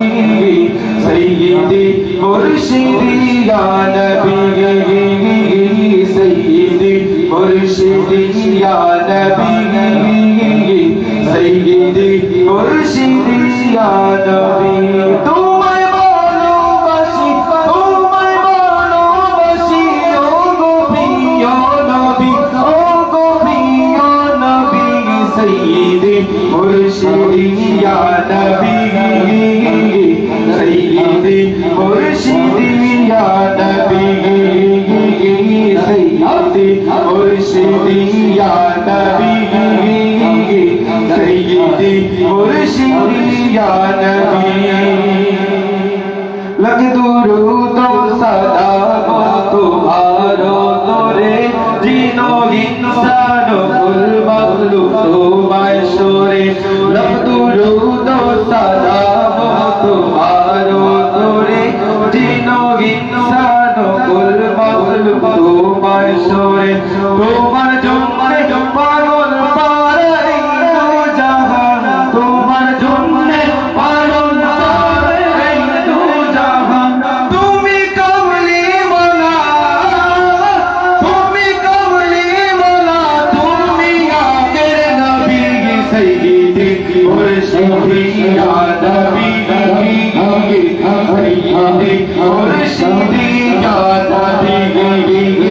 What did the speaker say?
सय्यिदी मुर्शिदी या नबी सय्यिदी मुर्शिदी या नबी सय्यिदी मुर्शिदी या नबी तुम्हारे ভালোবাসি তোমায় ভালোবাসি ও গো প্রিয় নবী ও গো প্রিয় নবী সয়্যিদি মুর্শিদি ইয়া নবী सय्यिदी मुर्शिदी या नबी सय्यिदी मुर्शिदी या नबी सय्यिदी मुर्शिदी या नबी लग दुरूद सलाम तुम्हारो तोरे जिनो इंसान कुल मखलूक तुम्हारे शोरे लग दुरूद सलाम तुम्हारो तोरे जिनो इंसान कुल मखलूक तुम्हारे शोरे तुम्हार जुम्मे पागल पारे दो जहां तुम्हार जुम्मे पागल पारे दो जहां तुम्ही कमली मला तुम्ही आखिर नबी सय्यिदी मुर्शिदी या नबी सय्यिदी मुर्शिदी